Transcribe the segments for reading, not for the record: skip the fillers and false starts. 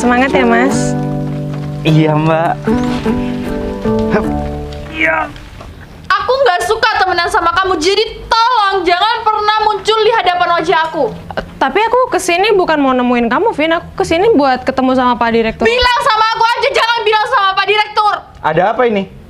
Semangat ya, Mas. Iya, Mbak. Iya. Aku nggak suka temenan sama kamu, jadi tolong jangan pernah muncul di hadapan wajah aku. Tapi aku kesini bukan mau nemuin kamu, Vin. Aku kesini buat ketemu sama Pak Direktur. Bilang sama aku aja, jangan bilang sama Pak Direktur. Ada apa ini?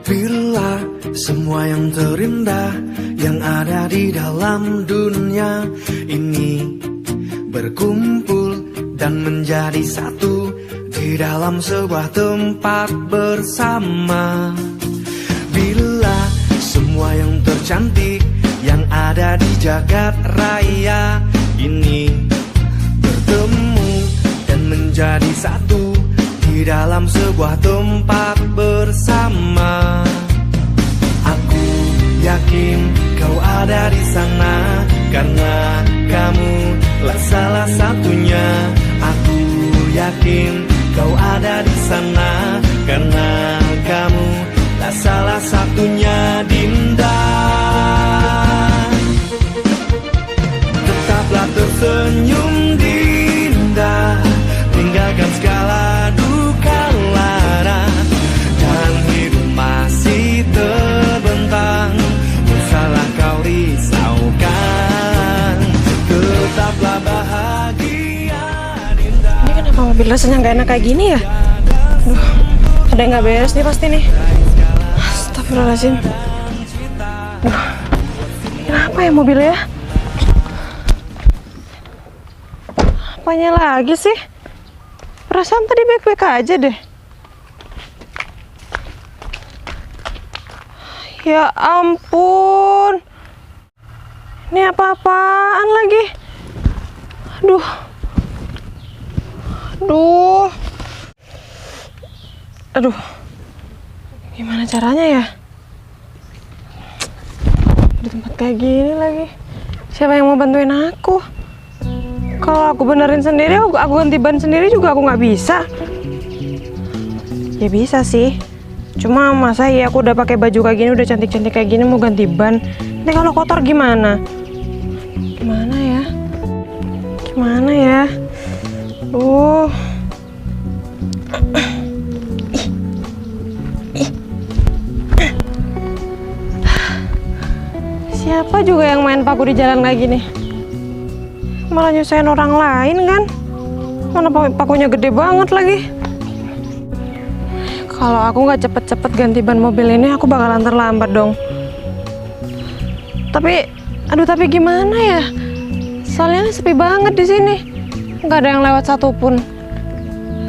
Bila semua yang terindah yang ada di dalam dunia ini berkumpul dan menjadi satu di dalam sebuah tempat bersama. Bila semua yang tercantik yang ada di jagat raya ini bertemu dan menjadi satu di dalam sebuah tempat bersama. Aku yakin kau ada di sana karena kamu lah salah satunya. Aku yakin kau ada di sana karena kamu lah salah satunya, Dinda. Tetaplah tersenyum, Dinda, tinggalkan segala duka lara, dan hidup masih terbentang, usahlah kau risaukan. Tetaplah bahagia, Dinda. Ini kenapa mobil rasanya nggak enak kayak gini ya? Aduh, ada yang nggak beres nih pasti nih. Astagfirullahaladzim. Aduh, kenapa ya mobilnya? Apanya lagi sih? Perasaan tadi baik-baik aja deh. Ya ampun. Ini apa-apaan lagi? Aduh. Aduh. Aduh. Gimana caranya ya? Di tempat kayak gini lagi. Siapa yang mau bantuin aku? Kalau aku benerin sendiri, aku ganti ban sendiri juga aku nggak bisa. Ya bisa sih. Cuma masa ya aku udah pakai baju kayak gini, udah cantik-cantik kayak gini mau ganti ban. Nanti kalau kotor gimana? Gimana ya? Gimana ya? Siapa juga yang main paku di jalan kayak gini? Malah nyusahin orang lain kan? Mana pakunya gede banget lagi. Kalau aku nggak cepet-cepet ganti ban mobil ini, aku bakalan terlambat dong. Tapi gimana ya? Soalnya sepi banget di sini, nggak ada yang lewat satupun.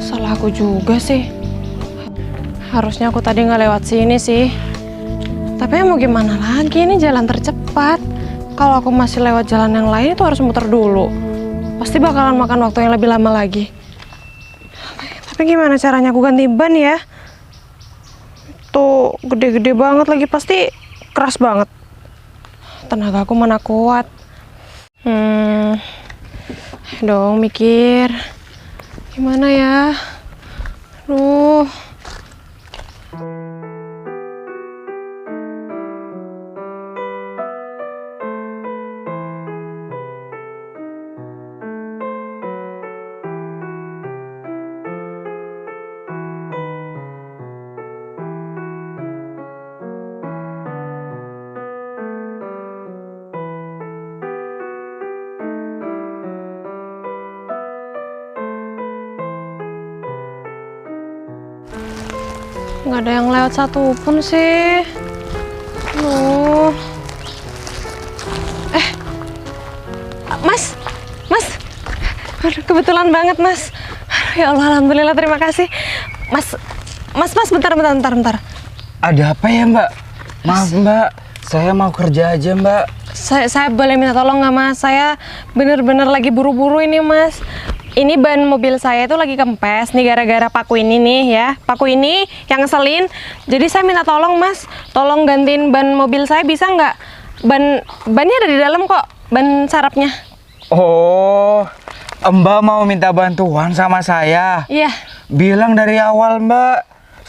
Salah aku juga sih. Harusnya aku tadi nggak lewat sini sih. Tapi mau gimana lagi, ini jalan tercepat. Kalau aku masih lewat jalan yang lain itu harus muter dulu. Pasti bakalan makan waktu yang lebih lama lagi. Tapi gimana caranya aku ganti ban ya? Tuh gede-gede banget lagi, pasti keras banget. Tenaga aku mana kuat. Dong mikir. Gimana ya? Aduh. Nggak ada yang lewat satupun sih. Loh. Mas. Aduh, kebetulan banget, Mas. Aduh, ya Allah, alhamdulillah, terima kasih. Mas, bentar. Ada apa ya, Mbak? Maaf, Mbak. Saya mau kerja aja, Mbak. Saya boleh minta tolong nggak, Mas? Saya bener-bener lagi buru-buru ini, Mas. Ini ban mobil saya itu lagi kempes nih gara-gara paku ini nih ya. Paku ini yang ngeselin. Jadi saya minta tolong, Mas. Tolong gantiin ban mobil saya, bisa nggak? bannya ada di dalam kok, ban sarapnya. Oh, Mbak mau minta bantuan sama saya. Iya. Bilang dari awal, Mbak.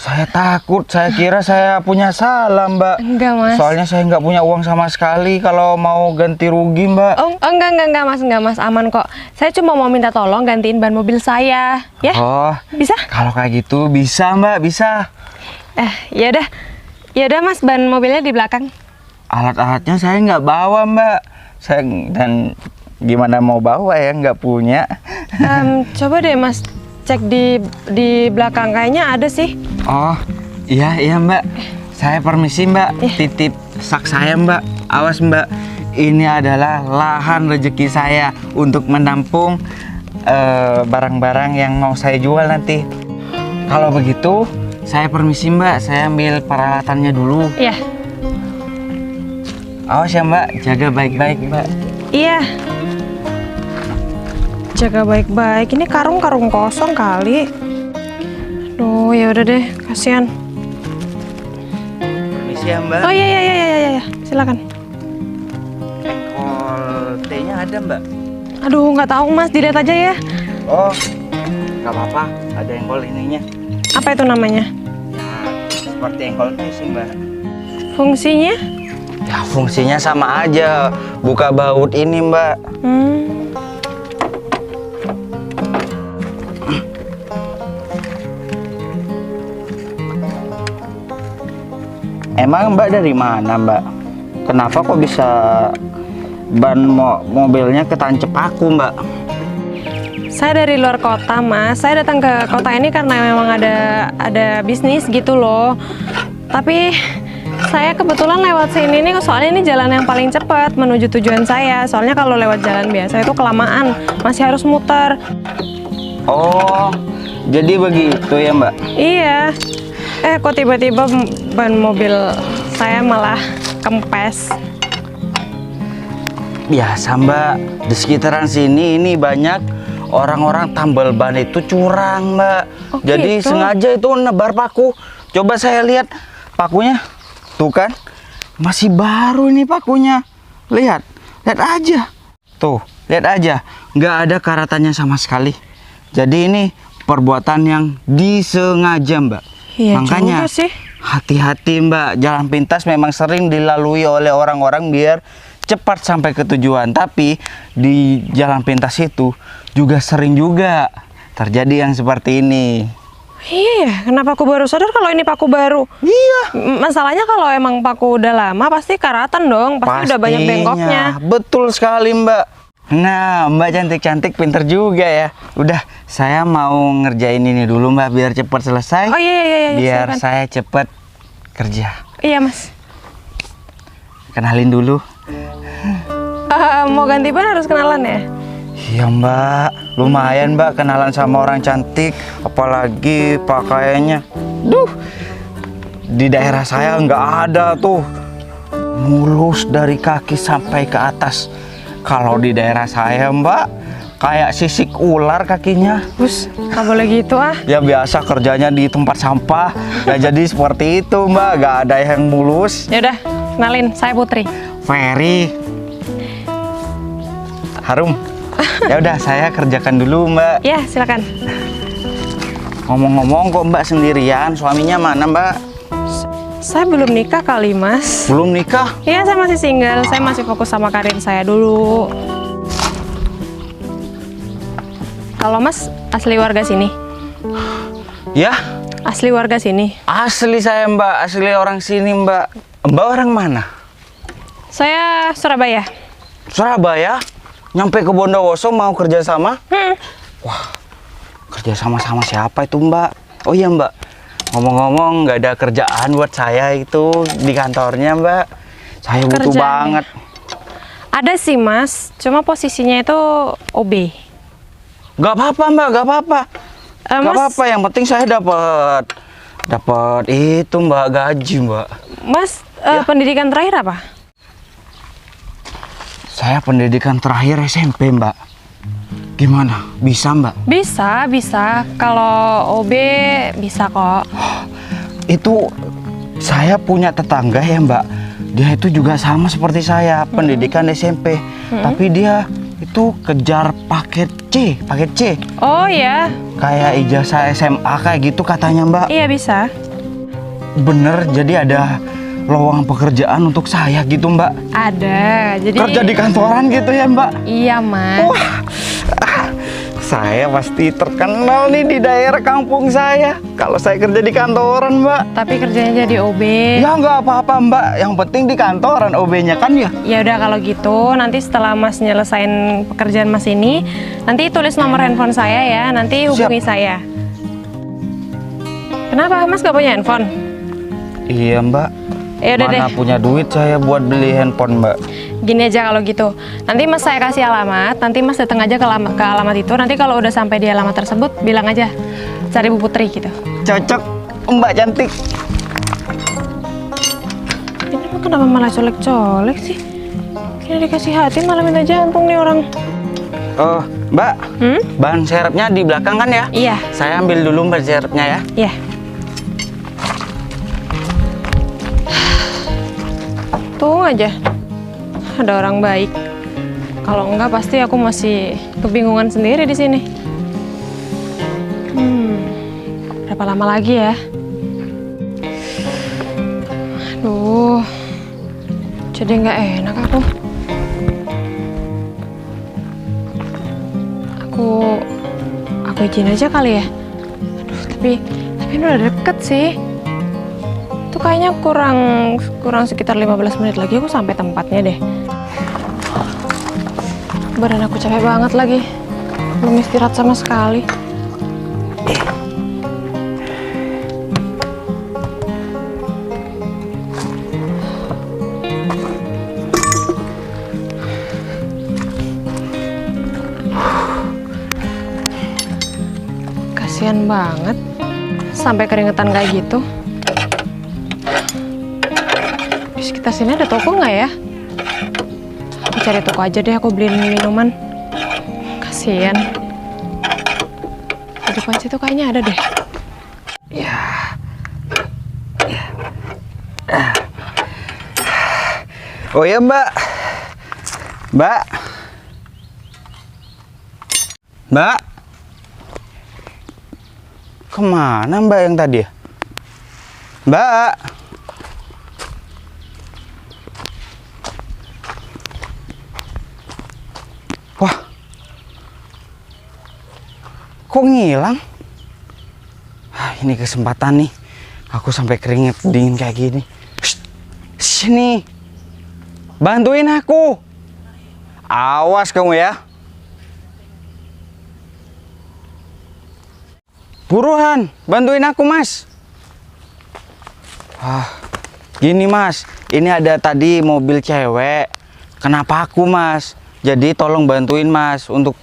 Saya takut, saya kira saya punya salah, Mbak. Enggak, Mas. Soalnya saya nggak punya uang sama sekali kalau mau ganti rugi, Mbak. Oh, enggak Mas, aman kok. Saya cuma mau minta tolong gantiin ban mobil saya, ya? Oh, Bisa? kalau kayak gitu bisa, Mbak, bisa. Ya udah Mas, ban mobilnya di belakang. Alat-alatnya saya nggak bawa, Mbak. Dan gimana mau bawa ya, nggak punya. Coba deh Mas cek di belakang, kayaknya ada sih. Oh, iya Mbak. Saya permisi, Mbak. Titip sak saya, Mbak. Awas, Mbak. Ini adalah lahan rezeki saya untuk menampung barang-barang yang mau saya jual nanti. Kalau begitu, saya permisi, Mbak. Saya ambil peralatannya dulu. Iya. Awas ya, Mbak. Jaga baik-baik, Mbak. Iya. Jaga baik-baik. Ini karung kosong kali. Aduh, ya udah deh, kasihan. Permisi ya, Mbak. Oh iya. Silakan. Engkol T-nya ada, Mbak? Aduh, nggak tahu Mas, dilihat aja ya. Oh, nggak apa-apa. Ada engkol ininya. Apa itu namanya? Ya, seperti engkol T sih, Mbak. Fungsinya? Ya, fungsinya sama aja. Buka baut ini, Mbak. Emang Mbak dari mana, Mbak? Kenapa kok bisa ban mobilnya ketancep aku, Mbak? Saya dari luar kota, Mas. Saya datang ke kota ini karena memang ada bisnis gitu loh. Tapi saya kebetulan lewat sini nih, soalnya ini jalan yang paling cepat menuju tujuan saya. Soalnya kalau lewat jalan biasa itu kelamaan, masih harus muter. Oh, jadi begitu ya, Mbak? Iya. Kok tiba-tiba ban mobil saya malah kempes. Biasa, Mbak. Di sekitaran sini ini banyak orang-orang tambal ban itu curang, Mbak. Oh, jadi gitu? sengaja itu nebar paku. Coba saya lihat pakunya. Tuh kan, masih baru ini pakunya. Lihat aja. Tuh, lihat aja. Nggak ada karatannya sama sekali. Jadi ini perbuatan yang disengaja, Mbak. Iya, Makanya juga sih. hati-hati, Mbak. Jalan pintas memang sering dilalui oleh orang-orang biar cepat sampai ke tujuan. Tapi di jalan pintas itu juga sering juga terjadi yang seperti ini. Iya ya, kenapa aku baru sadar kalau ini paku baru? Iya. Masalahnya kalau emang paku udah lama pasti karatan dong, pasti udah banyak bengkoknya. Betul sekali, Mbak. Nah, Mbak cantik-cantik, pinter juga ya. Udah, saya mau ngerjain ini dulu, Mbak, biar cepat selesai. Oh iya, Biar silakan. saya cepat kerja. Iya Mas. Kenalin dulu. Mau ganti ban harus kenalan ya? Iya, Mbak, lumayan, Mbak, kenalan sama orang cantik, apalagi pakaiannya. Duh, di daerah saya nggak ada tuh, mulus dari kaki sampai ke atas. Kalau di daerah saya, Mbak, kayak sisik ular kakinya. Bus, nggak boleh gitu ah. Ya biasa kerjanya di tempat sampah, ya jadi seperti itu, Mbak, nggak ada yang mulus. Yaudah, kenalin, saya Putri. Ferry, harum. Ya udah, saya kerjakan dulu, Mbak. Ya, silakan. Ngomong-ngomong, kok Mbak sendirian? Suaminya mana, Mbak? Saya belum nikah kali Mas. Belum nikah? Iya, saya masih single. Saya masih fokus sama karir saya dulu. Kalau Mas asli warga sini? Ya, Asli warga sini. asli saya, Mbak. Asli orang sini, Mbak. Mbak orang mana? Saya Surabaya. Surabaya? Nyampe ke Bondowoso mau kerja sama? Hmm. Kerja sama siapa itu, Mbak? Oh iya, Mbak. Ngomong-ngomong, nggak ada kerjaan buat saya itu di kantornya, Mbak. Saya butuh Kerjaan banget. Ada sih Mas, cuma posisinya itu OB. Gak apa-apa, Mbak, gak apa-apa. Gak Mas, apa-apa, yang penting saya dapat itu, Mbak, gaji, Mbak. Mas, pendidikan terakhir apa? Saya pendidikan terakhir SMP, Mbak. Gimana? Bisa, Mbak? Bisa. Kalau OB bisa kok. Itu saya punya tetangga ya, Mbak. dia itu juga sama seperti saya, pendidikan SMP. Tapi dia itu kejar paket C. Oh ya, Kayak ijazah SMA kayak gitu katanya Mbak. iya bisa. Bener, jadi ada lowongan pekerjaan untuk saya gitu Mbak. Ada, jadi Kerja di kantoran gitu ya Mbak. iya Mas. Wah, saya pasti terkenal nih di daerah kampung saya kalau saya kerja di kantoran Mbak. Tapi kerjanya jadi OB. Ya nggak apa-apa Mbak, yang penting di kantoran OB-nya kan ya. Ya udah kalau gitu nanti setelah Mas nyelesain pekerjaan Mas ini, nanti tulis nomor handphone saya ya, nanti hubungi saya. Kenapa Mas gak punya handphone? Iya Mbak. Ya udah deh. Mana punya duit saya buat beli handphone Mbak. Gini aja kalau gitu. Nanti Mas saya kasih alamat, nanti Mas datang aja ke alamat itu. Nanti kalau udah sampai di alamat tersebut, bilang aja cari Bu Putri gitu. Cocok Mbak cantik. Ini mah kenapa malah colek-colek sih? Kira dikasih hati malah minta jantung nih orang. Oh Mbak, ban serepnya di belakang kan ya? Iya, Saya ambil dulu ban serepnya ya. iya. Tuh aja, ada orang baik. Kalau enggak pasti aku masih kebingungan sendiri di sini. Berapa lama lagi ya? Aduh, jadi nggak enak aku. Aku izin aja kali ya. Aduh, tapi ini udah deket sih. Itu kayaknya kurang sekitar 15 menit lagi aku sampai tempatnya deh. Badan aku capek banget lagi. Belum istirahat sama sekali. Kasian banget sampai keringetan kayak gitu. Di sekitar sini ada toko nggak ya? Aku cari toko aja deh, aku beliin minuman. Kasian. Di depan situ kayaknya ada deh. Oh ya Mbak. Mbak. Mbak. Kemana Mbak yang tadi ya? Mbak. Wah. Kok ngilang? Ini kesempatan nih. Aku sampai keringet dingin kayak gini. Sini. Bantuin aku. Awas kamu ya. Buruan, bantuin aku Mas. Gini Mas, ini ada tadi mobil cewek. Kenapa aku Mas? Jadi tolong bantuin Mas untuk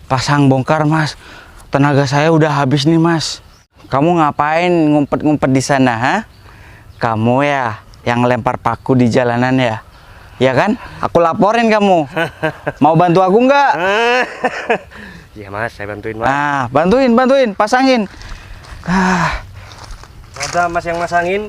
pasang bongkar Mas. Tenaga saya udah habis nih Mas. Kamu ngapain ngumpet-ngumpet di sana, ha? Kamu ya yang lempar paku di jalanan ya? Ya kan? Aku laporin kamu. Mau bantu aku nggak? Iya Mas, saya bantuin Mas. Nah, bantuin, pasangin. Ada Mas yang masangin,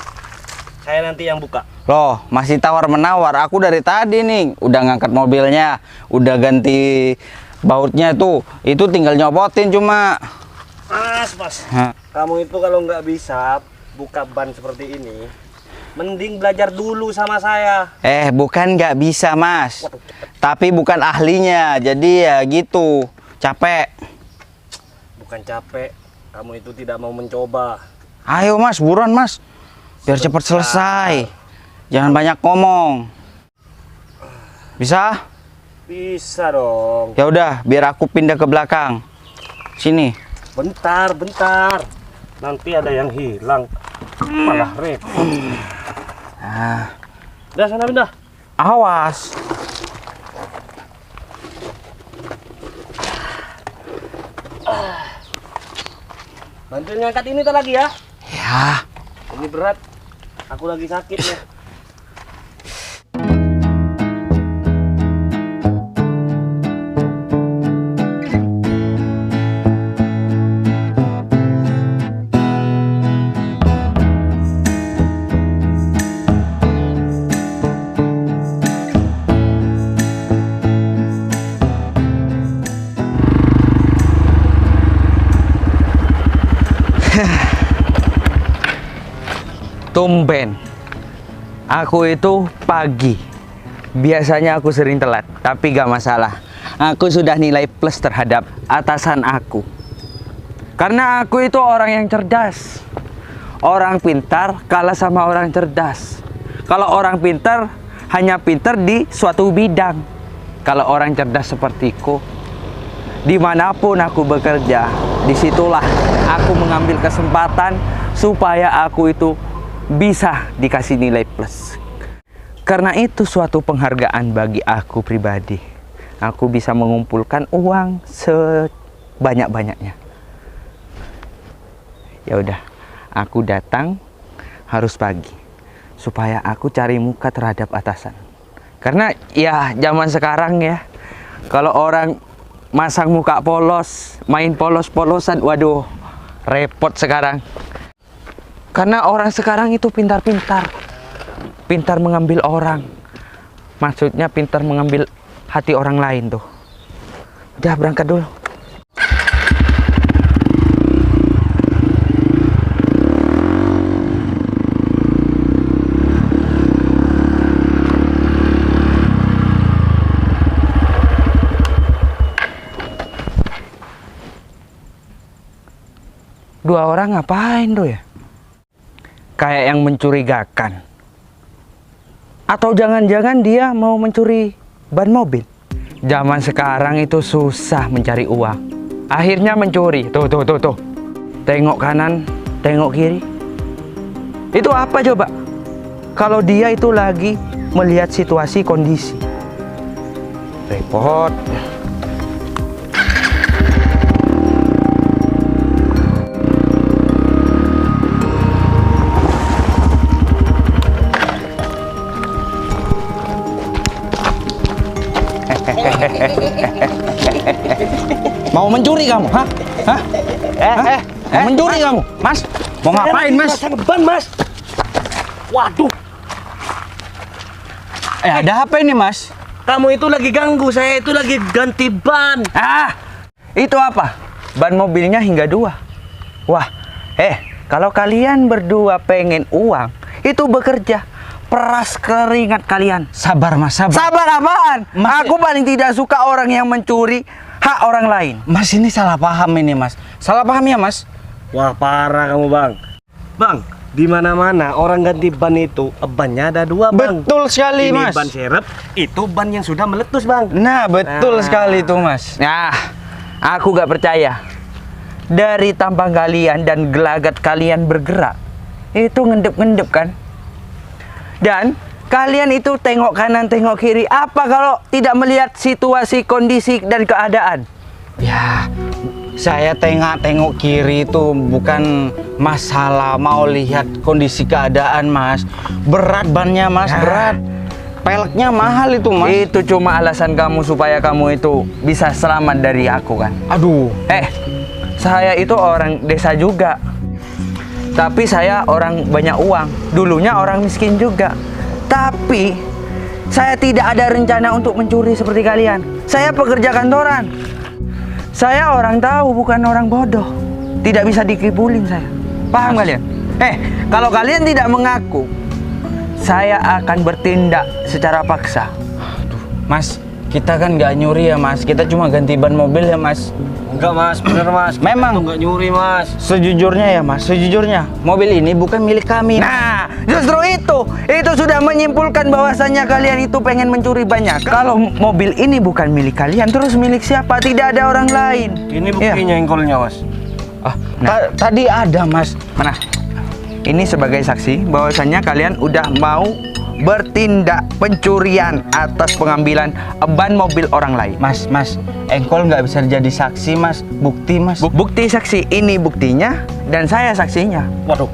saya nanti yang buka. Loh, masih tawar-menawar. Aku dari tadi nih, udah ngangkat mobilnya, udah ganti bautnya tuh. Itu tinggal nyopotin cuma. Mas. Hah. Kamu itu kalau nggak bisa buka ban seperti ini, mending belajar dulu sama saya. Bukan nggak bisa, Mas. Tapi bukan ahlinya, jadi ya gitu. Capek. Bukan capek, kamu itu tidak mau mencoba. Ayo Mas, buruan Mas. Biar cepat selesai. Jangan banyak ngomong. Bisa? Bisa dong. Ya udah, biar aku pindah ke belakang. Sini. Bentar. Nanti ada yang hilang. Malah repot. Udah sana pindah. Awas. Bantuin ngangkat ini lagi ya. Ya. Ini berat. Aku lagi sakit ya. Tumben. Aku itu pagi. Biasanya aku sering telat, tapi gak masalah. Aku sudah nilai plus terhadap atasan aku. Karena aku itu orang yang cerdas. Orang pintar kalah sama orang cerdas. Kalau orang pintar hanya pintar di suatu bidang. Kalau orang cerdas sepertiku, dimanapun aku bekerja, disitulah aku mengambil kesempatan supaya aku itu bisa dikasih nilai plus. Karena itu suatu penghargaan bagi aku pribadi. Aku bisa mengumpulkan uang sebanyak-banyaknya. Ya udah, aku datang harus pagi supaya aku cari muka terhadap atasan. Karena ya zaman sekarang ya, kalau orang masang muka polos, main polos-polosan, waduh, repot sekarang. Karena orang sekarang itu pintar-pintar, pintar mengambil orang. Maksudnya pintar mengambil hati orang lain tuh. Udah, berangkat dulu. Dua orang ngapain tuh ya? Kayak yang mencurigakan. Atau jangan-jangan dia mau mencuri ban mobil. Zaman sekarang itu susah mencari uang. Akhirnya mencuri. Tuh. Tengok kanan, tengok kiri. Itu apa coba? Kalau dia itu lagi melihat situasi kondisi. Repot. Mau mencuri kamu, hah? Mau mencuri kamu, Mas? Mau ngapain, Mas? Ban, Mas. Waduh, Ada apa ini, Mas? kamu itu lagi ganggu, saya itu lagi ganti ban. Itu apa? Ban mobilnya hingga 2. Wah, kalau kalian berdua pengen uang, itu bekerja. Peras keringat kalian. Sabar, Mas, sabar. Sabar apaan? Mas, aku paling tidak suka orang yang mencuri hak orang lain. Mas, ini salah paham ini, Mas. Salah paham ya, Mas? Wah, parah kamu, Bang. Bang, di mana-mana orang ganti ban itu bannya ada 2, Bang. Betul sekali, Ini Mas. ban serep, itu ban yang sudah meletus, Bang. Nah, betul sekali itu, Mas. Nah, aku gak percaya. Dari tampang kalian dan gelagat kalian bergerak, itu ngendep-ngendep kan? Dan kalian itu tengok kanan, tengok kiri. Apa kalau tidak melihat situasi, kondisi, dan keadaan? Ya, saya tengok kiri itu bukan masalah mau lihat kondisi keadaan, Mas. Berat bannya, Mas, berat. Peleknya mahal itu, Mas. Itu cuma alasan kamu supaya kamu itu bisa selamat dari aku kan? Aduh. Saya itu orang desa juga. Tapi saya orang banyak uang. Dulunya orang miskin juga. Tapi saya tidak ada rencana untuk mencuri seperti kalian. Saya pekerja kantoran. Saya orang tahu, bukan orang bodoh. Tidak bisa dikibulin saya. Paham kalian? Kalau kalian tidak mengaku, saya akan bertindak secara paksa. Aduh, Mas, kita kan nggak nyuri ya, Mas. Kita cuma ganti ban mobil ya, Mas. Enggak, Mas, bener, Mas. Memang enggak nyuri, Mas. Sejujurnya ya, Mas, sejujurnya mobil ini bukan milik kami. Nah, justru itu sudah menyimpulkan bahwasannya kalian itu pengen mencuri banyak. Kalau mobil ini bukan milik kalian, terus milik siapa? Tidak ada orang lain. Ini buktinya engkolnya, Mas. Tadi ada, Mas. Mana? Ini sebagai saksi bahwasannya kalian udah mau bertindak pencurian atas pengambilan ban mobil orang lain. Mas, engkol nggak bisa jadi saksi, Mas. Bukti, Mas. Bukti saksi. Ini buktinya dan saya saksinya. Waduh,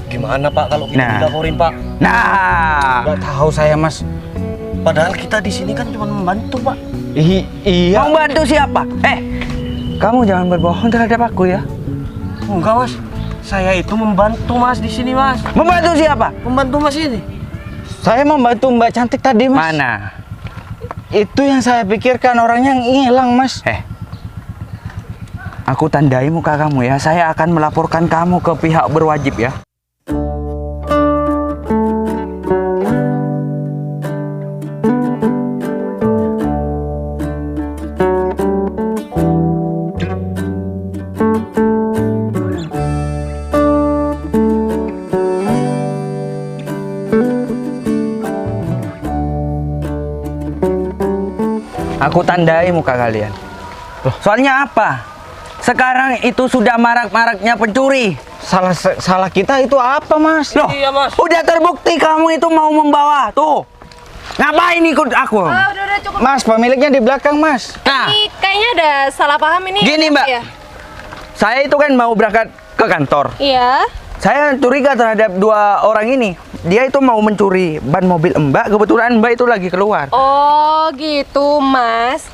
gimana, Pak, kalau kita dilaporin, Pak? Nggak tahu saya, Mas. Padahal kita di sini kan cuma membantu, Pak. Iya. Mau bantu siapa? Kamu jangan berbohong terhadap aku ya. Enggak, Mas. Saya itu membantu, Mas, di sini, Mas. Membantu siapa? Membantu Mas ini. Saya membantu Mbak cantik tadi, Mas. Mana? Itu yang saya pikirkan orangnya hilang, Mas. Aku tandai muka kamu ya. Saya akan melaporkan kamu ke pihak berwajib ya. Aku tandai muka kalian. Soalnya apa? Sekarang itu sudah marak-maraknya pencuri. Salah kita itu apa, Mas? Loh, Iya, Mas. udah terbukti kamu itu mau membawa. Tuh. Ngapain ikut aku? Udah cukup. Mas, pemiliknya di belakang, Mas. Nah, Ini kayaknya ada salah paham ini. gini, Mbak. Ya? Saya itu kan mau berangkat ke kantor. Iya. Saya curiga terhadap dua orang ini. Dia itu mau mencuri ban mobil Mbak. Kebetulan Mbak itu lagi keluar. Oh gitu Mas.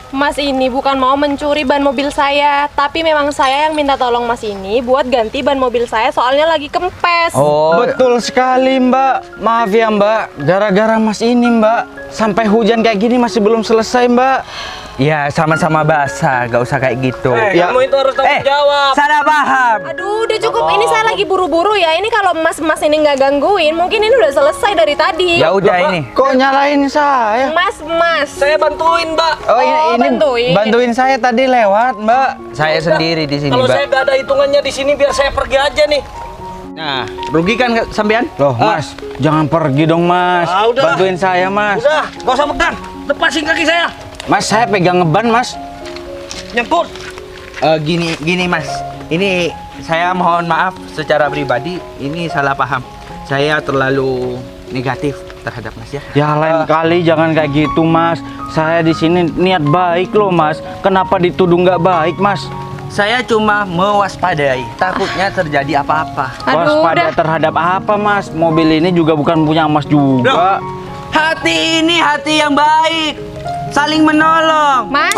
Mas ini bukan mau mencuri ban mobil saya, tapi memang saya yang minta tolong Mas ini buat ganti ban mobil saya soalnya lagi kempes. Oh, betul sekali, Mbak. Maaf ya, Mbak. Gara-gara Mas ini, Mbak, sampai hujan kayak gini masih belum selesai, Mbak. Ya, sama-sama basah, gak usah kayak gitu. Ya. Kamu itu harus tanggung jawab. Salah paham. Aduh, udah cukup. Ini saya lagi buru-buru ya. Ini kalau Mas ini nggak gangguin, mungkin ini udah selesai dari tadi. Ya udah ini. Kok nyalain saya? Mas. Saya bantuin, Mbak. Oh, ini bantuin. saya tadi lewat, Mbak. Saya sendiri di sini, Kalau Mbak. saya gak ada hitungannya di sini, biar saya pergi aja nih. Nah, rugi kan sampean? Loh, Mas, jangan pergi dong, Mas. Ah, udah. Bantuin saya, Mas. Udah, gak usah pegang. Lepasin kaki saya. Mas, saya pegang ngeban, Mas. Nyangkut. Gini Mas, ini saya mohon maaf secara pribadi, ini salah paham. Saya terlalu negatif terhadap Mas ya. Ya lain kali jangan kayak gitu Mas. Saya di sini niat baik loh Mas. Kenapa dituduh nggak baik Mas? Saya cuma mewaspadai, takutnya terjadi apa-apa. Aduh, Waspada udah. terhadap apa Mas? Mobil ini juga bukan punya Mas juga. Hati ini hati yang baik, saling menolong. Mas.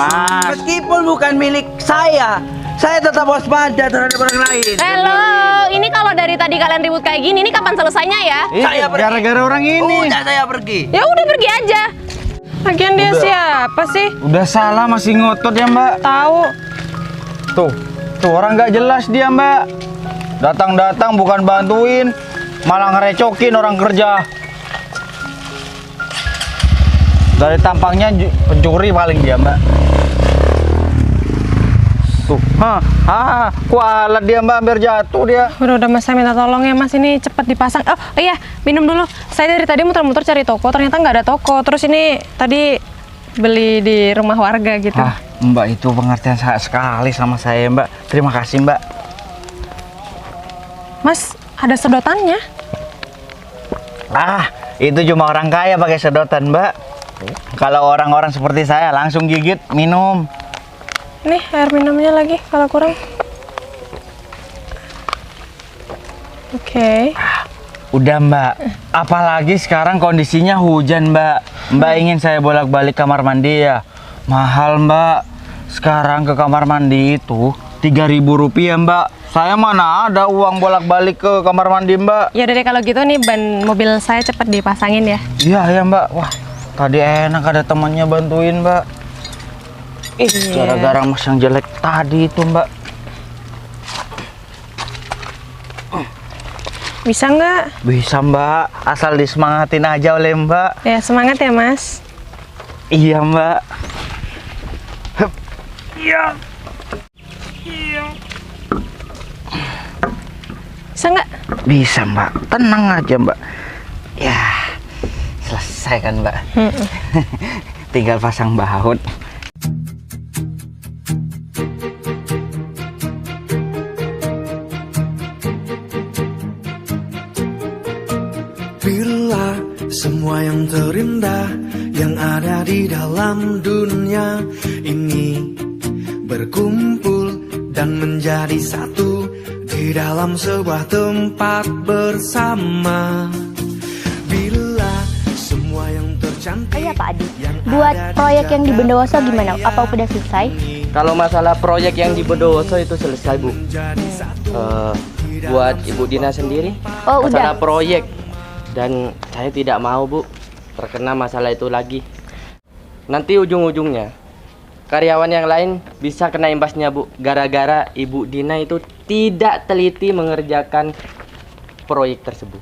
Meskipun bukan milik saya tetap waspada terhadap orang lain. Halo, ini kalau dari tadi kalian ribut kayak gini, ini kapan selesainya ya? Saya gara-gara orang ini. Udah saya pergi. Ya udah pergi aja. Lagian dia siapa sih? Udah salah masih ngotot ya Mbak. Tahu. Tuh orang nggak jelas dia Mbak. Datang-datang bukan bantuin, malah ngerecokin orang kerja. Dari tampangnya pencuri paling dia Mbak. Tuh, kualat dia Mbak, hampir jatuh dia. Udah Mas, saya minta tolong ya Mas, ini cepat dipasang. Oh iya, minum dulu. Saya dari tadi muter-muter cari toko, ternyata nggak ada toko. Terus ini tadi beli di rumah warga gitu. Mbak itu pengertian sangat sekali sama saya Mbak. Terima kasih Mbak. Mas, ada sedotannya. Itu cuma orang kaya pakai sedotan Mbak. Kalau orang-orang seperti saya langsung gigit, minum. Nih, air minumnya lagi kalau kurang. Oke. Udah Mbak, apalagi sekarang kondisinya hujan Mbak. Mbak ingin saya bolak-balik kamar mandi ya? Mahal Mbak. Sekarang ke kamar mandi itu 3.000 rupiah Mbak. Saya mana ada uang bolak-balik ke kamar mandi Mbak. Ya udah deh kalau gitu nih ban mobil saya cepet dipasangin ya. Iya ya Mbak. Wah, tadi enak ada temannya bantuin Mbak. Gara-gara Mas yang jelek tadi itu Mbak. Bisa nggak? Bisa Mbak, asal disemangatin aja oleh Mbak. Ya semangat ya Mas. Iya Mbak. Hup. Iya. Bisa nggak? Bisa Mbak, tenang aja Mbak. Ya, selesai kan Mbak. Tinggal pasang baut. Bila semua yang terindah yang ada di dalam dunia ini berkumpul dan menjadi satu di dalam sebuah tempat bersama. Bila semua yang tercantik. Oh iya Pak Adi, buat proyek yang di Bondowoso gimana? Apa udah selesai? Kalau masalah proyek yang di Bondowoso itu selesai Bu. Buat Ibu Dina sendiri, Oh masalah udah. proyek, dan saya tidak mau Bu terkena masalah itu lagi. Nanti ujung-ujungnya karyawan yang lain bisa kena imbasnya Bu, gara-gara Ibu Dina itu tidak teliti mengerjakan proyek tersebut.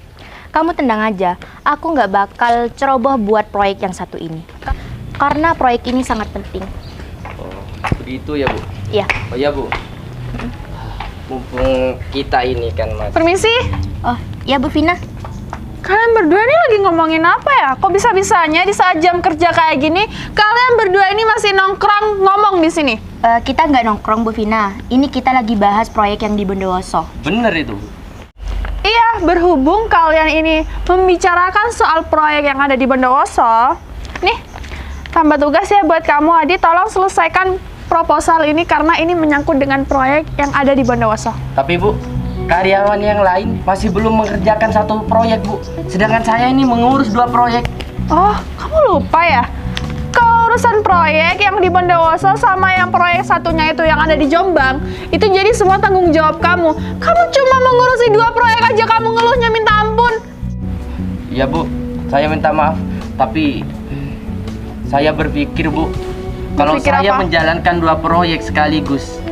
Kamu tenang aja, aku nggak bakal ceroboh buat proyek yang satu ini. Karena proyek ini sangat penting. Oh, begitu ya Bu? Iya. Oh ya Bu. Mumpung kita ini kan Mas. Permisi. Oh, ya Bu Vina. Kalian berdua ini lagi ngomongin apa ya? Kok bisa-bisanya di saat jam kerja kayak gini, kalian berdua ini masih nongkrong ngomong di sini? Kita nggak nongkrong, Bu Vina. Ini kita lagi bahas proyek yang di Bondowoso. Bener itu. Iya, berhubung kalian ini membicarakan soal proyek yang ada di Bondowoso, nih, tambah tugas ya buat kamu, Adi. Tolong selesaikan proposal ini karena ini menyangkut dengan proyek yang ada di Bondowoso. Tapi Bu, karyawan yang lain masih belum mengerjakan satu proyek, Bu. Sedangkan saya ini mengurus 2 proyek. Oh, kamu lupa ya? Kalau urusan proyek yang di Bondowoso sama yang proyek satunya itu yang ada di Jombang, itu jadi semua tanggung jawab kamu. Kamu cuma mengurusi 2 proyek aja, kamu ngeluhnya minta ampun. Iya, Bu. Saya minta maaf, tapi saya berpikir, Bu, kalau Berpikir saya apa? menjalankan 2 proyek sekaligus,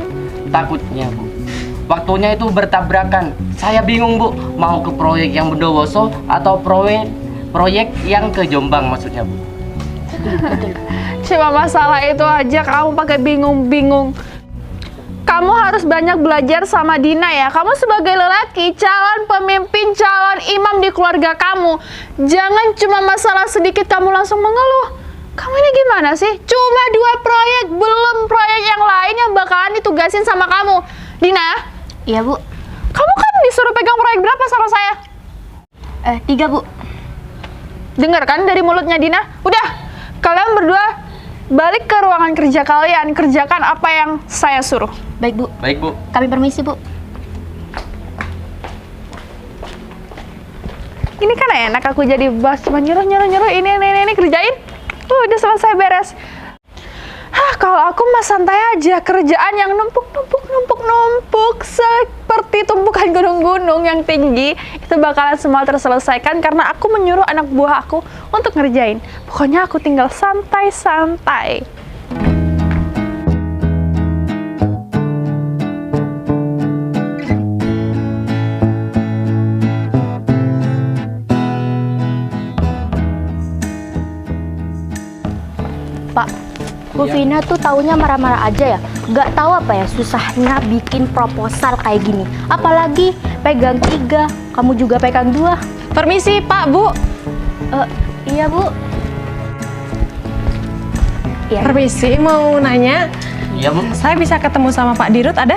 takutnya, Bu, waktunya itu bertabrakan. Saya bingung, Bu, mau ke proyek yang Bondowoso atau proyek yang ke Jombang maksudnya, Bu. Cuma masalah itu aja kamu pakai bingung-bingung. Kamu harus banyak belajar sama Dina ya. Kamu sebagai lelaki, calon pemimpin, calon imam di keluarga kamu. Jangan cuma masalah sedikit kamu langsung mengeluh. Kamu ini gimana sih? Cuma 2 proyek, belum proyek yang lain yang bakalan ditugasin sama kamu. Dina, Iya, Bu. kamu kan disuruh pegang proyek berapa sama saya? 3, Bu. Dengar kan dari mulutnya Dina? Udah, kalian berdua balik ke ruangan kerja kalian. Kerjakan apa yang saya suruh. Baik, Bu. Baik, Bu. Kami permisi, Bu. Ini kan enak aku jadi bos, cuma nyuruh ini kerjain. Udah selesai beres. Kalau aku mah santai aja, kerjaan yang numpuk seperti tumpukan gunung-gunung yang tinggi itu bakalan semua terselesaikan karena aku menyuruh anak buah aku untuk ngerjain. Pokoknya aku tinggal santai-santai. Pak, Bu Vina tuh taunya marah-marah aja ya. Nggak tahu apa ya susahnya bikin proposal kayak gini. Apalagi pegang 3, kamu juga pegang 2. Permisi, Pak, Bu. Iya, Bu. Iya. Permisi, mau nanya. Iya, Bu. Saya bisa ketemu sama Pak Dirut, ada?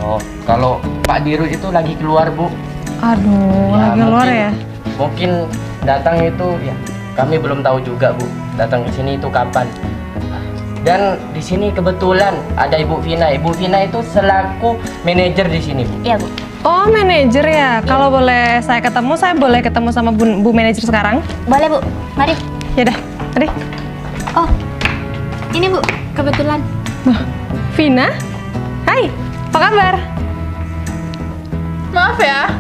Oh, kalau Pak Dirut itu lagi keluar, Bu. Aduh, lagi keluar ya? Mungkin datang itu ya kami belum tahu juga, Bu. Datang ke sini itu kapan? Dan di sini kebetulan ada Ibu Vina. Ibu Vina itu selaku manajer di sini, Bu. Iya, Bu. Oh, manajer ya? Kalau boleh saya boleh ketemu sama Bu manajer sekarang? Boleh, Bu. Mari. Ya dah, mari. Oh, ini, Bu. Kebetulan. Vina? Hai, apa kabar? Maaf ya,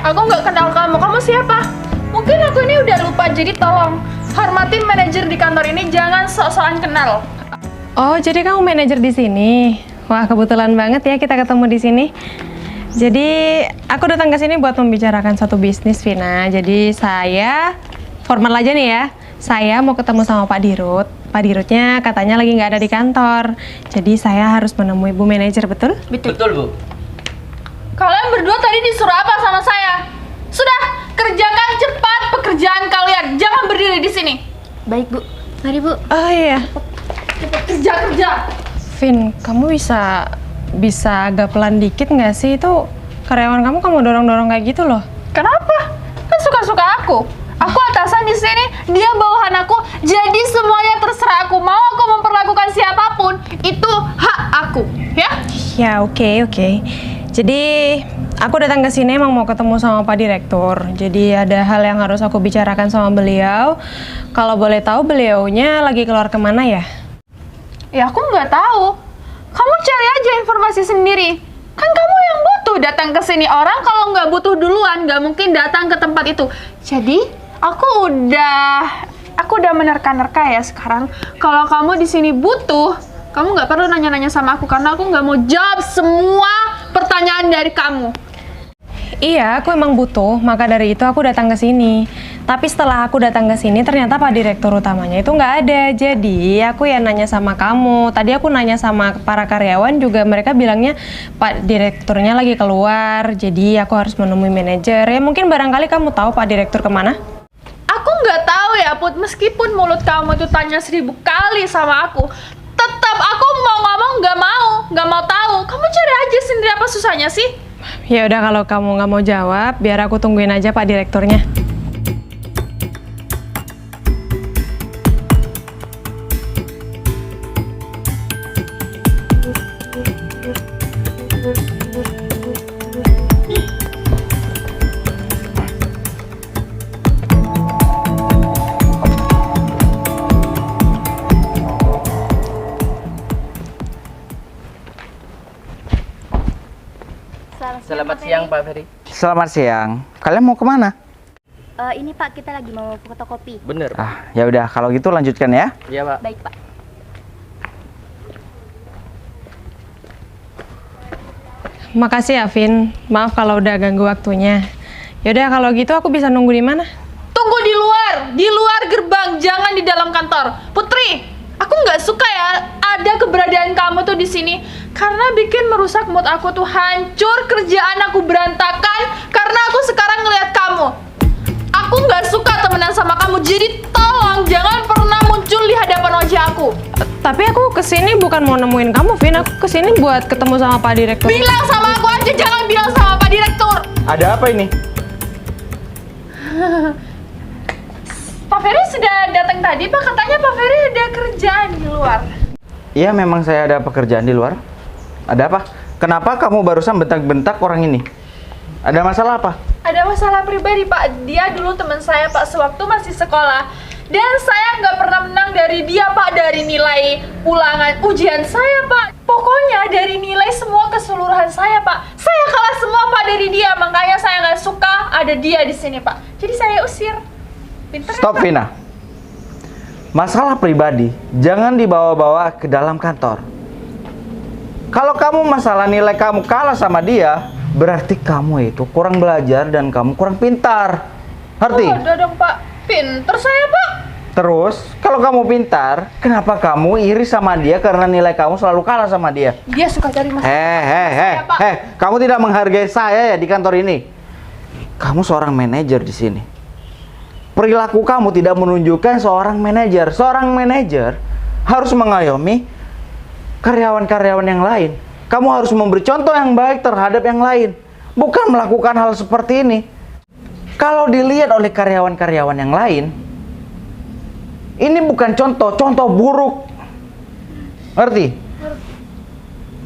aku nggak kenal kamu. Kamu siapa? Mungkin aku ini udah lupa, jadi tolong hormatin manajer di kantor ini, jangan sok-sokan kenal. Oh, jadi kamu manajer di sini. Wah, kebetulan banget ya kita ketemu di sini. Jadi, aku datang ke sini buat membicarakan satu bisnis, Vina. Jadi, saya formal aja nih ya. Saya mau ketemu sama Pak Dirut. Pak Dirutnya katanya lagi nggak ada di kantor. Jadi, saya harus menemui Bu manajer, betul? Betul, Bu. Kalian berdua tadi disuruh apa sama saya? Sudah, kerjakan cepat pekerjaan kalian. Jangan berdiri di sini. Baik, Bu. Mari, Bu. Oh iya. Cepat kerja. Vin, kamu bisa agak pelan dikit nggak sih? Itu karyawan kamu dorong-dorong kayak gitu loh. Kenapa? Kan suka-suka aku. Aku atasan di sini, dia bawahan aku. Jadi semuanya terserah aku. Mau aku memperlakukan siapapun, itu hak aku, ya? Ya, oke. Jadi, aku datang ke sini emang mau ketemu sama Pak Direktur. Jadi, ada hal yang harus aku bicarakan sama beliau. Kalau boleh tahu, beliaunya lagi keluar kemana ya? Ya aku nggak tahu. Kamu cari aja informasi sendiri. Kan kamu yang butuh datang ke sini. Orang kalau nggak butuh duluan, nggak mungkin datang ke tempat itu. Jadi, aku udah menerka-nerka ya sekarang. Kalau kamu di sini butuh, kamu nggak perlu nanya-nanya sama aku karena aku nggak mau jawab semua pertanyaan dari kamu. Iya, aku emang butuh. Maka dari itu aku datang ke sini. Tapi setelah aku datang ke sini, ternyata Pak Direktur utamanya itu nggak ada. Jadi aku ya nanya sama kamu. Tadi aku nanya sama para karyawan juga, mereka bilangnya Pak Direkturnya lagi keluar. Jadi aku harus menemui manajer. Ya mungkin barangkali kamu tahu Pak Direktur kemana? Aku nggak tahu ya Put, meskipun mulut kamu itu tanya 1000 kali sama aku, tetap aku mau ngomong nggak mau tahu. Kamu cari aja sendiri, apa susahnya sih? Ya udah, kalau kamu nggak mau jawab, biar aku tungguin aja Pak Direkturnya. Selamat siang Pak Ferry. Selamat siang. Kalian mau kemana? Ini Pak, kita lagi mau fotokopi. Bener Pak. Ah, ya udah kalau gitu lanjutkan ya. Iya Pak. Baik Pak. Makasih ya, Vin. Maaf kalau udah ganggu waktunya. Yaudah, kalau gitu aku bisa nunggu di mana? Tunggu di luar gerbang, jangan di dalam kantor. Putri, aku nggak suka ya ada keberadaan kamu tuh di sini, karena bikin merusak mood aku tuh hancur, kerjaan aku berantakan karena aku sekarang ngeliat kamu. Aku nggak suka temenan sama kamu, jadi tolong jangan pernah muncul di hadapan wajah aku. Tapi aku kesini bukan mau nemuin kamu, Vin. Aku kesini buat ketemu sama Pak Direktur. Bilang sama aku aja, jangan bilang sama Pak Direktur. Ada apa ini? Pak Ferry sudah datang tadi, Pak. Katanya Pak Ferry ada kerjaan di luar. Iya, memang saya ada pekerjaan di luar. Ada apa? Kenapa kamu barusan bentak-bentak orang ini? Ada masalah apa? Ada masalah pribadi, Pak. Dia dulu teman saya, Pak, sewaktu masih sekolah. Dan saya nggak pernah menang dari dia, Pak, dari nilai ulangan ujian saya, Pak. Pokoknya dari nilai semua keseluruhan saya, Pak. Saya kalah semua, Pak, dari dia. Makanya saya nggak suka ada dia di sini, Pak. Jadi saya usir. Pinter, Stop, kan, Pak? Vina. Masalah pribadi jangan dibawa-bawa ke dalam kantor. Kalau kamu masalah nilai kamu kalah sama dia, berarti kamu itu kurang belajar dan kamu kurang pintar. Ngerti? Oh, udah dong, Pak. Pinter saya, Pak. Terus, kalau kamu pintar, kenapa kamu iri sama dia karena nilai kamu selalu kalah sama dia? Dia suka cari masalah. Pak. Kamu tidak menghargai saya ya di kantor ini. Kamu seorang manajer di sini. Perilaku kamu tidak menunjukkan seorang manajer. Seorang manajer harus mengayomi karyawan-karyawan yang lain. Kamu harus memberi contoh yang baik terhadap yang lain, bukan melakukan hal seperti ini. Kalau dilihat oleh karyawan-karyawan yang lain, ini bukan contoh buruk. Ngerti?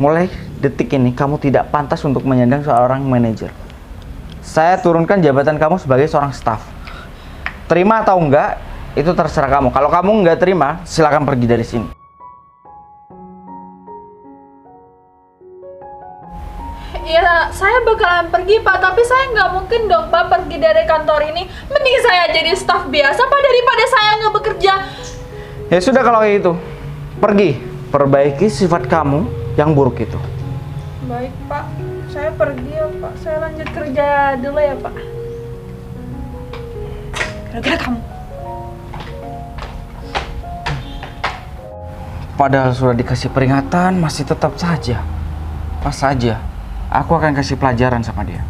Mulai detik ini kamu tidak pantas untuk menyandang seorang manajer. Saya turunkan jabatan kamu sebagai seorang staff. Terima atau enggak, itu terserah kamu. Kalau kamu enggak terima, silakan pergi dari sini. Ya, saya bakalan pergi, Pak. Tapi saya nggak mungkin dong, Pak, pergi dari kantor ini. Mending saya jadi staf biasa, Pak, daripada saya nggak bekerja. Ya sudah kalau kayak gitu, pergi. Perbaiki sifat kamu yang buruk itu. Baik, Pak. Saya pergi ya, Pak. Saya lanjut kerja dulu ya, Pak. Gara-gara kamu. Padahal sudah dikasih peringatan, masih tetap saja. Pas saja, aku akan kasih pelajaran sama dia.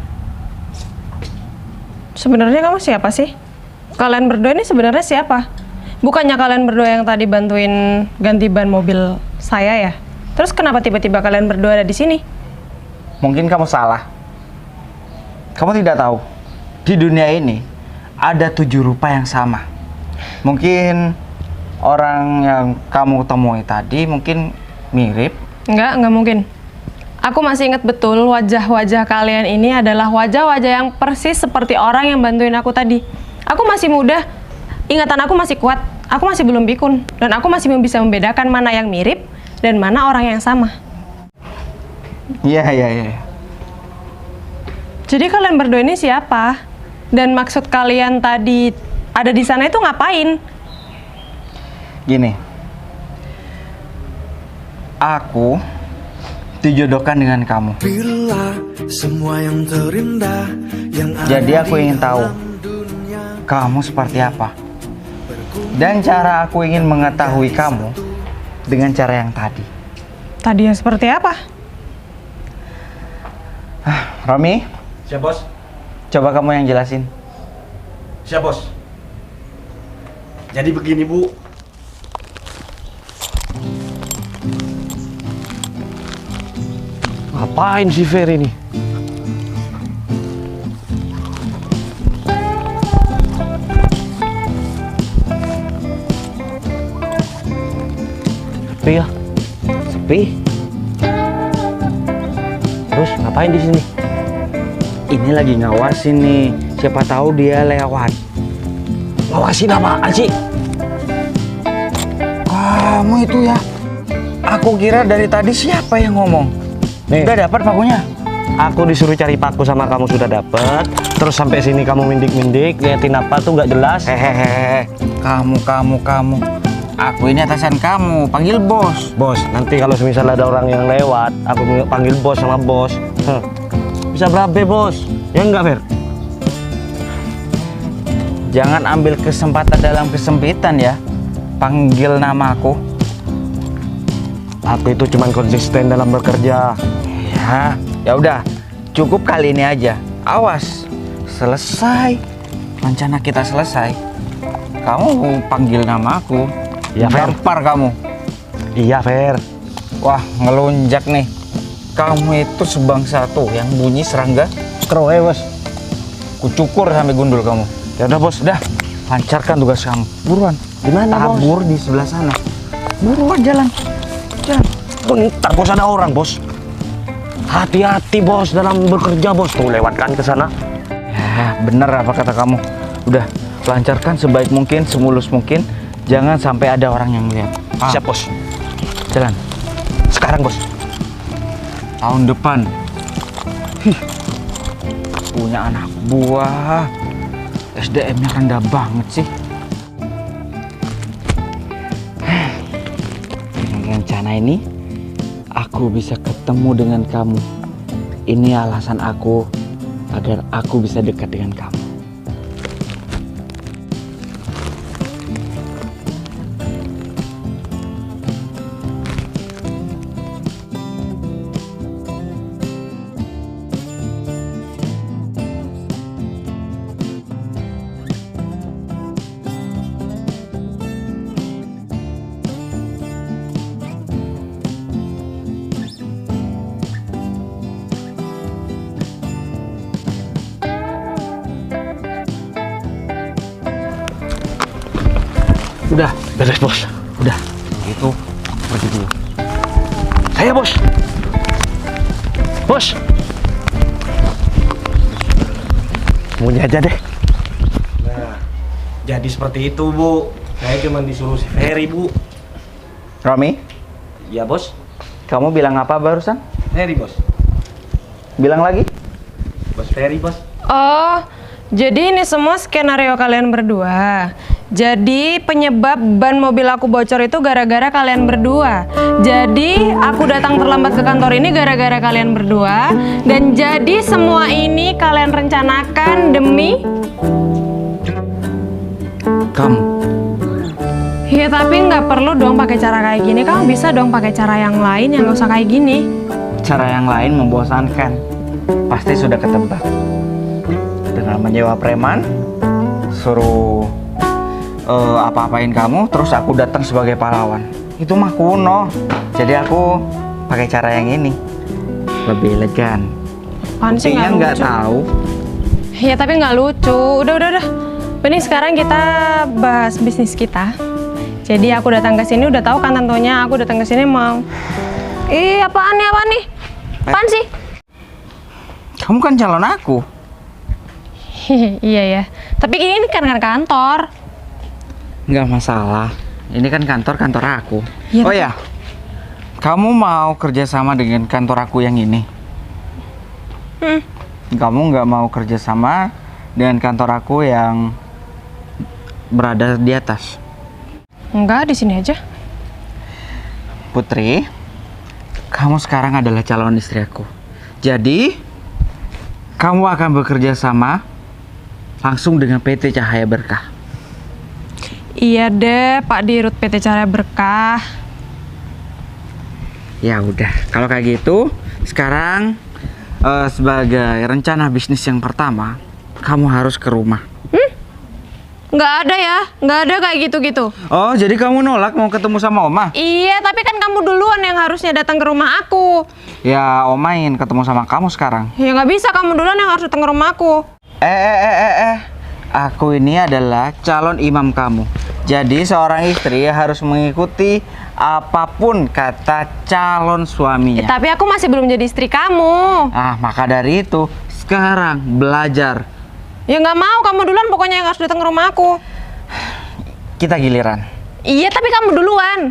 Sebenarnya kamu siapa sih? Kalian berdua ini sebenarnya siapa? Bukannya kalian berdua yang tadi bantuin ganti ban mobil saya ya? Terus kenapa tiba-tiba kalian berdua ada di sini? Mungkin kamu salah. Kamu tidak tahu, di dunia ini ada 7 rupa yang sama. Mungkin orang yang kamu temui tadi mungkin mirip. Nggak mungkin. Aku masih ingat betul wajah-wajah kalian ini adalah wajah-wajah yang persis seperti orang yang bantuin aku tadi. Aku masih muda, ingatan aku masih kuat, aku masih belum pikun, dan aku masih bisa membedakan mana yang mirip dan mana orang yang sama. Iya. Jadi kalian berdua ini siapa? Dan maksud kalian tadi ada di sana itu ngapain? Gini, aku dijodohkan dengan kamu. Bila semua yang terindah yang Jadi ada aku di ingin tahu, dalam dunia kamu seperti apa. Dan cara aku ingin mengetahui kamu dengan cara yang tadi. Tadi yang seperti apa? Romi, Siap, Bos. coba kamu yang jelasin. Siap, Bos. Jadi begini, Bu. Ngapain si Ferry ini? Sepi ya? Sepi. Terus ngapain di sini? Ini lagi ngawasin nih. Siapa tahu dia lewat. Ngawasin apaan sih? Kamu itu ya. Aku kira dari tadi siapa yang ngomong. Nih, Udah dapat pakunya? aku disuruh cari paku sama kamu sudah dapet. Terus sampai sini kamu mindik-mindik, liatin apa tuh nggak jelas. Hehehe. Kamu. Aku ini atasan kamu. Panggil bos. Bos, nanti kalau semisal ada orang yang lewat, aku panggil bos sama bos. Bisa berabe bos, ya enggak Fer? Jangan ambil kesempatan dalam kesempitan ya. Panggil nama aku. Aku itu cuman konsisten dalam bekerja. Ya udah. Cukup kali ini aja. Awas. Selesai. Rencana kita selesai. Kamu panggil nama aku. Iya, Fer. Gampar kamu. Iya Fer. Wah, ngelunjak nih. Kamu itu sebangsa tuh yang bunyi serangga. Kroe bos. Kucukur sampai gundul kamu. Ya udah bos, Udah, lancarkan tugas kamu. Buruan. Di mana bos? Tabur di sebelah sana. Buruan jalan. Bentar bos, ada orang bos. Hati-hati bos dalam bekerja bos. Tuh lewatkan ke sana. Ya, bener apa kata kamu. Udah, lancarkan sebaik mungkin, semulus mungkin. Jangan sampai ada orang yang melihat. Siap bos. Jalan. Sekarang bos. Tahun depan. Punya anak buah. SDM-nya rendah banget sih. Dengan rencana ini, aku bisa ketemu dengan kamu. Ini alasan aku agar aku bisa dekat dengan kamu. Udah, beres bos. Udah, itu pergi dulu. Saya bos. Bos. Semuanya aja deh. Nah, jadi seperti itu, Bu. Saya cuma disuruh si Ferry, Bu. Romi, Iya, Bos. kamu bilang apa barusan? Ferry, Bos. Bilang lagi? Bos Ferry, Bos. Oh, jadi ini semua skenario kalian berdua. Jadi penyebab ban mobil aku bocor itu gara-gara kalian berdua. Jadi aku datang terlambat ke kantor ini gara-gara kalian berdua. Dan jadi semua ini kalian rencanakan demi... Kamu. Ya tapi nggak perlu dong pakai cara kayak gini. Kamu bisa dong pakai cara yang lain yang nggak usah kayak gini. Cara yang lain membosankan. Pasti sudah ketebak. Dengan menyewa preman, suruh apa-apain kamu, terus aku datang sebagai pahlawan. Itu mah kuno. Jadi aku pakai cara yang ini. Lebih elegan. Apaan sih Buktinya nggak lucu? tahu. Ya tapi nggak lucu. Udah. Ini sekarang kita bahas bisnis kita. Jadi aku datang ke sini udah tahu kan tentunya aku datang ke sini mau. Apaan nih? Apaan sih? Kamu kan calon aku. Iya ya. Tapi ini kan kantor. Nggak masalah. Ini kan kantor aku. Ya, Oh ya, kamu mau kerjasama dengan kantor aku yang ini? Kamu nggak mau kerjasama dengan kantor aku yang berada di atas? Enggak, di sini aja. Putri, kamu sekarang adalah calon istri aku. Jadi, kamu akan bekerja sama langsung dengan PT Cahaya Berkah. Iya deh, Pak Dirut PT Cahaya Berkah. Ya udah, kalau kayak gitu, sekarang sebagai rencana bisnis yang pertama, kamu harus ke rumah. Nggak ada ya, nggak ada kayak gitu-gitu. Oh, jadi kamu nolak mau ketemu sama Oma? Iya, tapi kan kamu duluan yang harusnya datang ke rumah aku. Ya, Oma ingin ketemu sama kamu sekarang. Ya nggak bisa, kamu duluan yang harus datang ke rumah aku. Aku ini adalah calon imam kamu. Jadi seorang istri harus mengikuti apapun kata calon suaminya. Tapi aku masih belum jadi istri kamu. Maka dari itu, sekarang belajar. Ya nggak mau, kamu duluan pokoknya yang harus datang ke rumah aku. Kita giliran. Iya, tapi kamu duluan.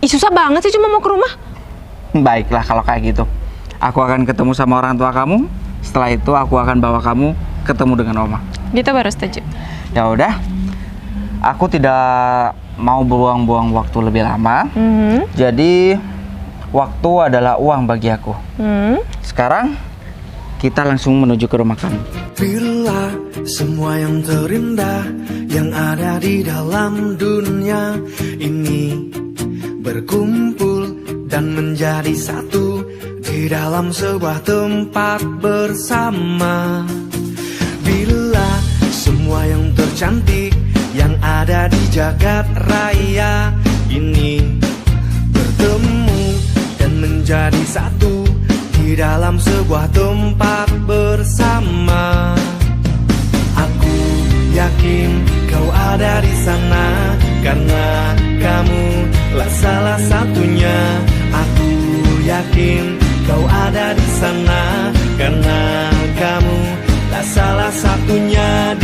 Ih, susah banget sih cuma mau ke rumah. Baiklah kalau kayak gitu. Aku akan ketemu sama orang tua kamu. Setelah itu aku akan bawa kamu ketemu dengan Oma. Gitu baru setuju. Ya udah. Aku tidak mau buang-buang waktu lebih lama. Jadi waktu adalah uang bagi aku. Sekarang kita langsung menuju ke rumah kamu. Bila semua yang terindah yang ada di dalam dunia ini berkumpul dan menjadi satu di dalam sebuah tempat bersama. Bila semua yang tercantik yang ada di jagat raya ini bertemu dan menjadi satu di dalam sebuah tempat bersama. Aku yakin kau ada di sana karena kamu lah salah satunya. Aku yakin kau ada di sana karena kamu lah salah satunya